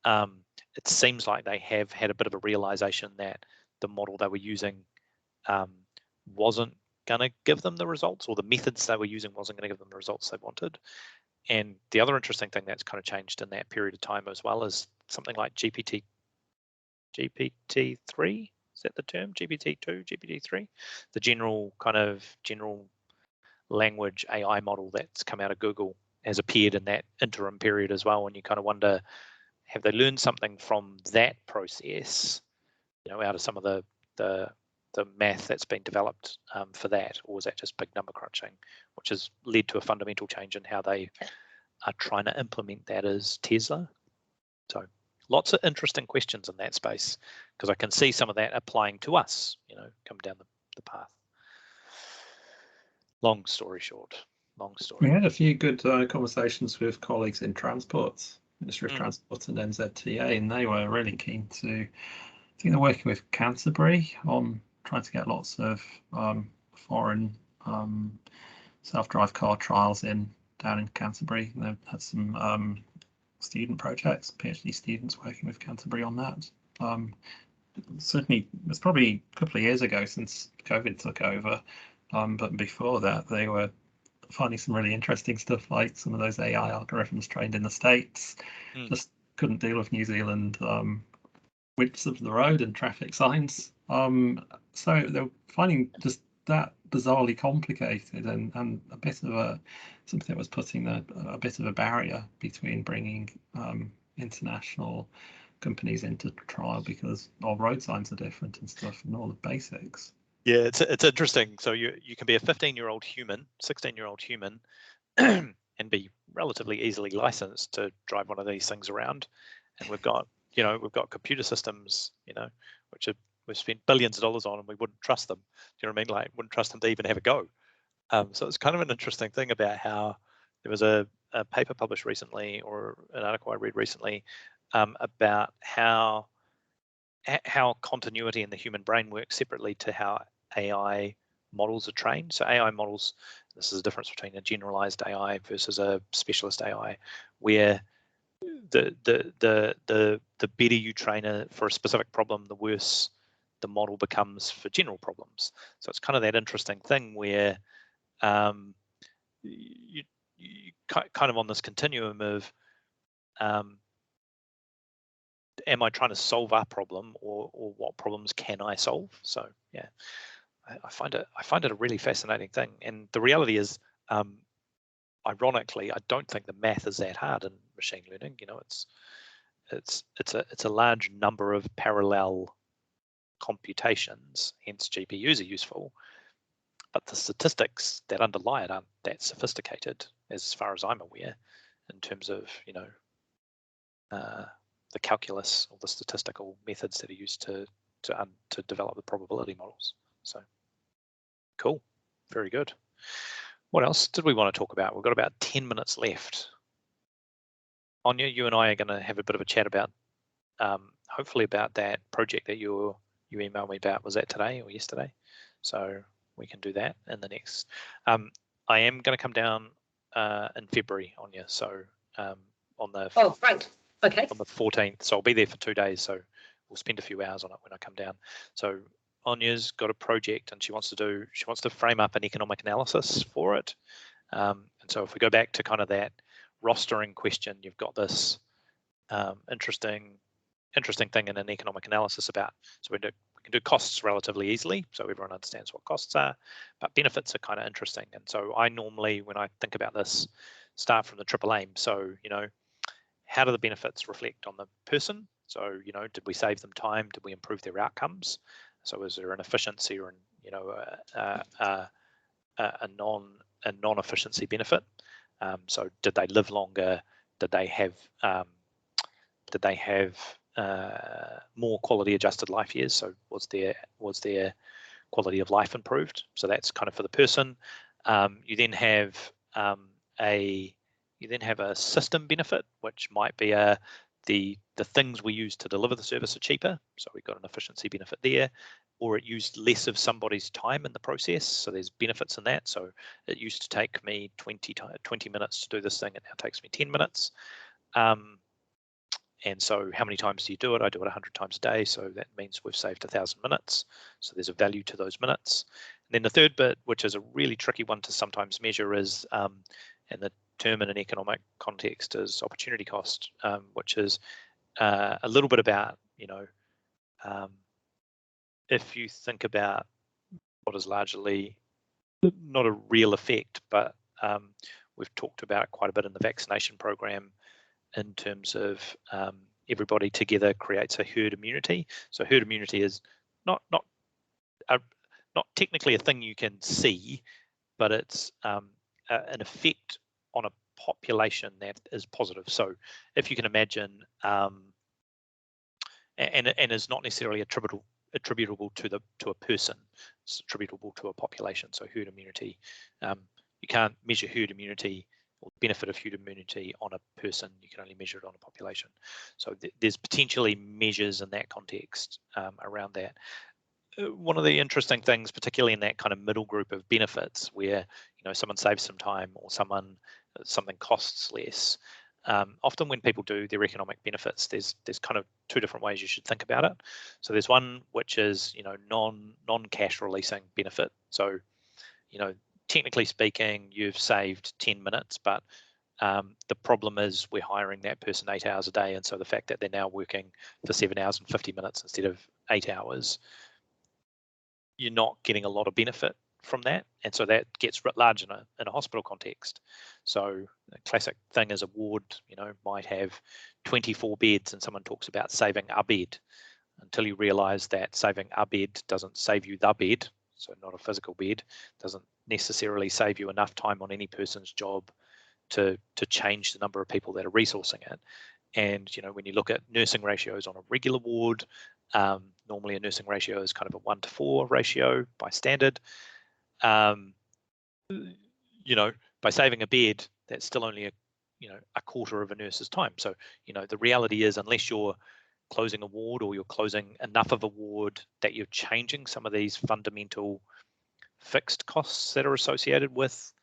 it seems like they have had a bit of a realization that the model they were using wasn't going to give them the results, or the methods they were using wasn't going to give them the results they wanted. And the other interesting thing that's kind of changed in that period of time as well is something like GPT-3, is that the term? GPT-2, GPT-3, the general language AI model that's come out of Google has appeared in that interim period as well. And you kind of wonder, have they learned something from that process, out of some of the math that's been developed for that, or is that just big number crunching, which has led to a fundamental change in how they are trying to implement that as Tesla? So lots of interesting questions in that space, because I can see some of that applying to us, come down the path. Long story short. We had a few good conversations with colleagues in transport, Ministry of Transport and NZTA, and they were really keen to, I think they're working with Canterbury on trying to get lots of foreign self-drive car trials down in Canterbury. And they've had some student projects, PhD students working with Canterbury on that. Certainly, it's probably a couple of years ago since COVID took over, but before that, they were finding some really interesting stuff, like some of those AI algorithms trained in the States just couldn't deal with New Zealand widths of the road and traffic signs. So they're finding just that bizarrely complicated and a bit of something that was putting a bit of a barrier between bringing international companies into trial, because all road signs are different and stuff and all the basics. Yeah, it's interesting. So you can be a 15-year-old human, 16-year-old human, and be relatively easily licensed to drive one of these things around. And we've got computer systems, which are billions of dollars on, and we wouldn't trust them. Do you know what I mean? Like, wouldn't trust them to even have a go. So it's kind of an interesting thing about how there was a paper published recently, or an article I read recently, about how continuity in the human brain works separately to how AI models are trained. So AI models, this is a difference between a generalized AI versus a specialist AI, where the better you train it for a specific problem, the worse the model becomes for general problems. So it's kind of that interesting thing where you kind of on this continuum of am I trying to solve a problem, or what problems can I solve? So yeah, I find it a really fascinating thing. And the reality is, ironically, I don't think the math is that hard in machine learning. You know, it's a large number of parallel computations, hence GPUs are useful. But the statistics that underlie it aren't that sophisticated, as far as I'm aware, in terms of, you know, the calculus or the statistical methods that are used to develop the probability models. So cool, very good. What else did we want to talk about? We've got about 10 minutes left. Anya, you and I are going to have a bit of a chat about, hopefully about that project that you emailed me about. Was that today or yesterday? So we can do that in the next. I am going to come down in February, Anya. So on the right. Okay. On the 14th, so I'll be there for 2 days. So we'll spend a few hours on it when I come down. So Anya's got a project, and she wants to frame up an economic analysis for it. And so if we go back to kind of that rostering question, you've got this interesting thing in an economic analysis about. So we can do costs relatively easily, so everyone understands what costs are, but benefits are kind of interesting. And so I normally, when I think about this, start from the triple aim. So, you know, how do the benefits reflect on the person? So, you know, did we save them time? Did we improve their outcomes? So is there an efficiency or a non-efficiency benefit? So did they live longer? Did they have more quality adjusted life years? So was their quality of life improved? So that's kind of for the person. You then have a system benefit, which might be the things we use to deliver the service are cheaper, so we've got an efficiency benefit there, or it used less of somebody's time in the process, so there's benefits in that. So it used to take me 20 minutes to do this thing, it now takes me 10 minutes. And so how many times do you do it? I do it 100 times a day, so that means we've saved 1,000 minutes. So there's a value to those minutes. And then the third bit, which is a really tricky one to sometimes measure, is, and the term in an economic context is opportunity cost, which is a little bit about, you know, if you think about what is largely not a real effect, but we've talked about it quite a bit in the vaccination program, in terms of everybody together creates a herd immunity. So herd immunity is not technically a thing you can see, but it's an effect on a population that is positive. So if you can imagine, and is not necessarily attributable to a person, it's attributable to a population. So herd immunity, you can't measure herd immunity or benefit of herd immunity on a person, you can only measure it on a population. So there's potentially measures in that context around that. One of the interesting things, particularly in that kind of middle group of benefits, where, you know, someone saves some time or something costs less, often when people do their economic benefits, there's kind of two different ways you should think about it. So there's one which is, you know, non-cash releasing benefit. So, you know, technically speaking, you've saved 10 minutes, but the problem is we're hiring that person 8 hours a day, and so the fact that they're now working for 7 hours and 50 minutes instead of 8 hours, you're not getting a lot of benefit from that, and so that gets writ large in a hospital context. So a classic thing is a ward, you know, might have 24 beds, and someone talks about saving a bed, until you realise that saving a bed doesn't save you the bed, so not a physical bed, doesn't necessarily save you enough time on any person's job to change the number of people that are resourcing it. And, you know, when you look at nursing ratios on a regular ward, Normally a nursing ratio is kind of a 1-to-4 ratio by standard. You know, by saving a bed, that's still only a quarter of a nurse's time. So, the reality is, unless you're closing a ward or you're closing enough of a ward that you're changing some of these fundamental fixed costs that are associated with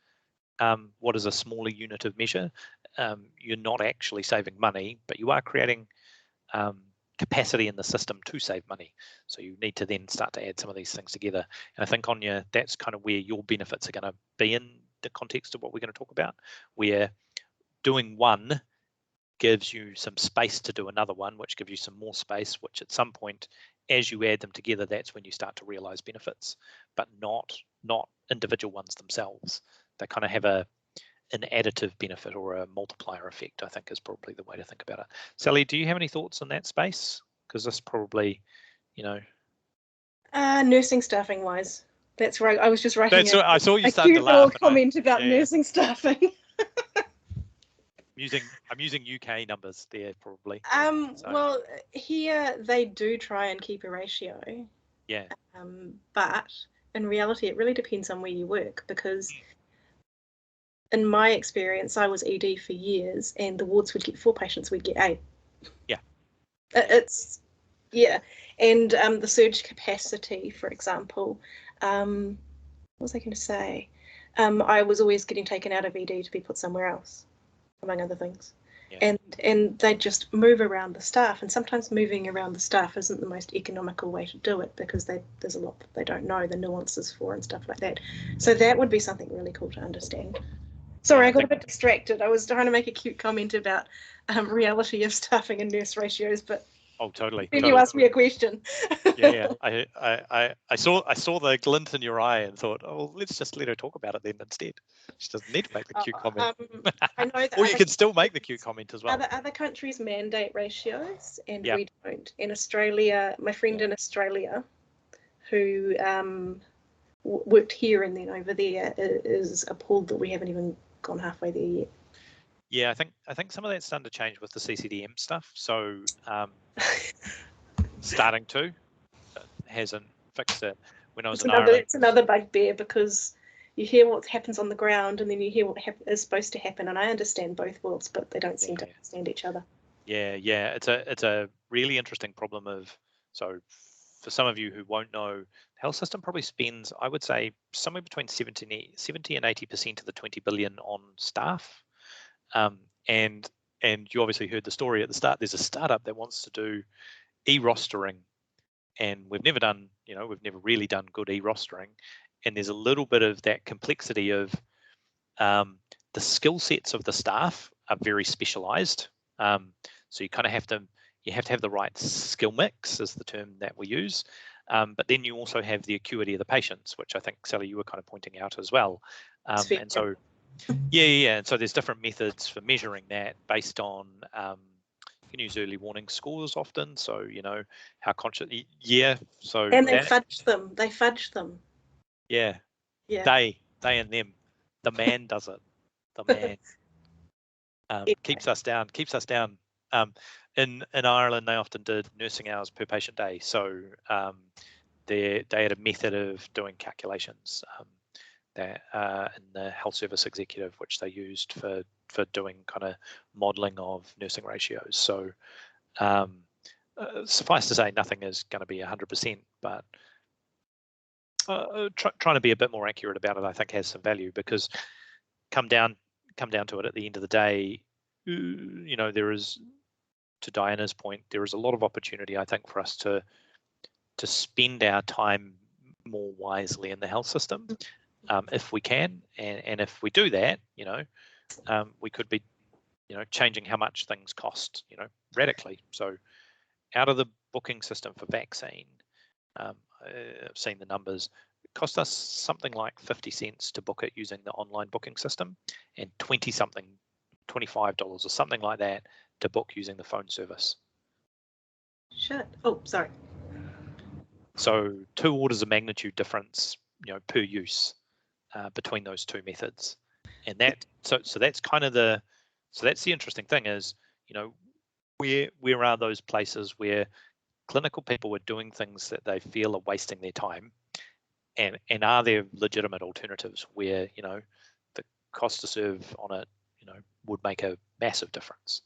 what is a smaller unit of measure, you're not actually saving money, but you are creating capacity in the system to save money. So you need to then start to add some of these things together. And I think, Anya, that's kind of where your benefits are going to be in the context of what we're going to talk about, where doing one gives you some space to do another one, which gives you some more space, which at some point, as you add them together, that's when you start to realize benefits, but not individual ones themselves. They kind of have an additive benefit or a multiplier effect, I think, is probably the way to think about it. Sally, do you have any thoughts on that space? Because this probably, nursing staffing wise, that's right. I was just writing. That's I saw you start to laugh. Comment about nursing staffing. I'm using UK numbers there probably. Well, here they do try and keep a ratio. Yeah. But in reality, it really depends on where you work, because in my experience, I was ED for years, and the wards would get 4 patients, we'd get 8. Yeah. And the surge capacity, for example, what was I going to say? I was always getting taken out of ED to be put somewhere else, among other things. Yeah. And they just move around the staff, and sometimes moving around the staff isn't the most economical way to do it, because there's a lot that they don't know the nuances for and stuff like that. So that would be something really cool to understand. Sorry, I got a bit distracted. I was trying to make a cute comment about reality of staffing and nurse ratios, but oh, totally. Then you asked me a question. Yeah. I saw the glint in your eye and thought, oh, well, let's just let her talk about it then instead. She doesn't need to make the cute comment. I know that or you can still make the cute comment as well. Other countries mandate ratios, and we don't. In Australia, my friend in Australia, who worked here and then over there, is appalled that we haven't even gone halfway there yet. Yeah, I think some of that's starting to change with the CCDM stuff. So starting to hasn't fixed it. When I was in Ireland, it's another bugbear, because you hear what happens on the ground and then you hear what is supposed to happen. And I understand both worlds, but they don't seem to understand each other. Yeah. It's a really interesting problem so for some of you who won't know, the health system probably spends, I would say, somewhere between 70 and 80% of the 20 billion on staff. And you obviously heard the story at the start. There's a startup that wants to do e-rostering, and we've never really done good e-rostering. And there's a little bit of that complexity of the skill sets of the staff are very specialized. So you kind of have to have the right skill mix, is the term that we use. But then you also have the acuity of the patients, which I think, Sally, you were kind of pointing out as well. And so and so there's different methods for measuring that based on you can use early warning scores often, so how conscious. So and they fudge them. Yeah. They and them. The man does it. The man keeps us down. In Ireland, they often did nursing hours per patient day, so they had a method of doing calculations that in the health service executive, which they used for doing kind of modelling of nursing ratios. So suffice to say, nothing is going to be 100%, but trying to be a bit more accurate about it, I think, has some value, because come down to it, at the end of the day, there is, to Diana's point, there is a lot of opportunity, I think, for us to spend our time more wisely in the health system, if we can, and if we do that, we could be, changing how much things cost, radically. So out of the booking system for vaccine, I've seen the numbers. It cost us something like 50 cents to book it using the online booking system, and $25 or something like that to book using the phone service. Oh, sorry. So 2 orders of magnitude difference, per use between those 2 methods, and that so that's kind of that's the interesting thing is, where are those places where clinical people are doing things that they feel are wasting their time, and are there legitimate alternatives where, you know, the cost to serve on it, you know, would make a massive difference?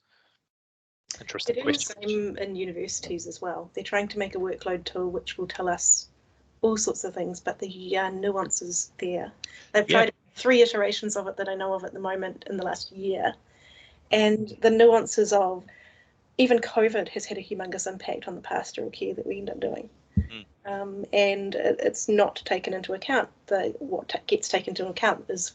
Interesting They're doing the question. same in universities as well. They're trying to make a workload tool which will tell us all sorts of things, but the nuances there. They've tried 3 iterations of it that I know of at the moment in the last year, and the nuances of even COVID has had a humongous impact on the pastoral care that we end up doing. And it's not taken into account. What gets taken into account is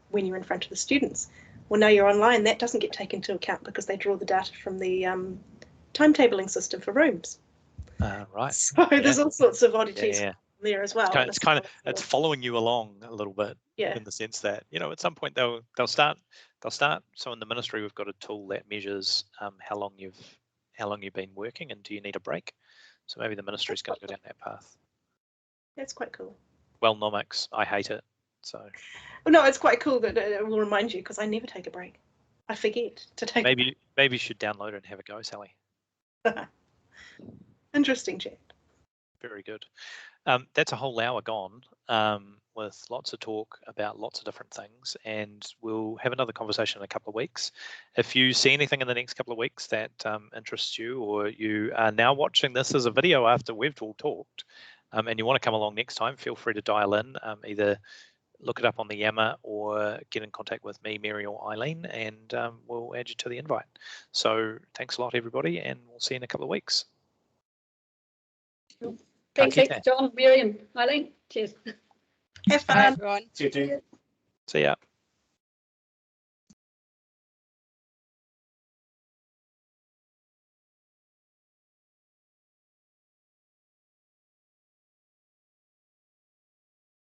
when you're in front of the students. Well, now you're online, that doesn't get taken into account because they draw the data from the timetabling system for rooms. Right. So there's all sorts of oddities there as well. It's following you along a little bit, in the sense that, you know, at some point they'll start. So in the ministry, we've got a tool that measures how long you've been working, and do you need a break? So maybe the ministry is going to go down that path. That's quite cool. Well, Genomics, I hate it. So. Well, no, it's quite cool that it will remind you, because I never take a break. I forget to take. Maybe you should download it and have a go, Sally. Interesting chat. Very good. That's a whole hour gone, with lots of talk about lots of different things, and we'll have another conversation in a couple of weeks. If you see anything in the next couple of weeks that interests you, or you are now watching this as a video after we've all talked, and you want to come along next time, feel free to dial in, either look it up on the Yammer or get in contact with me, Mary, or Eileen, and we'll add you to the invite. So thanks a lot, everybody, and we'll see you in a couple of weeks. Thanks, John, Mary, and Eileen. Cheers. Have fun. Bye, everyone. See ya.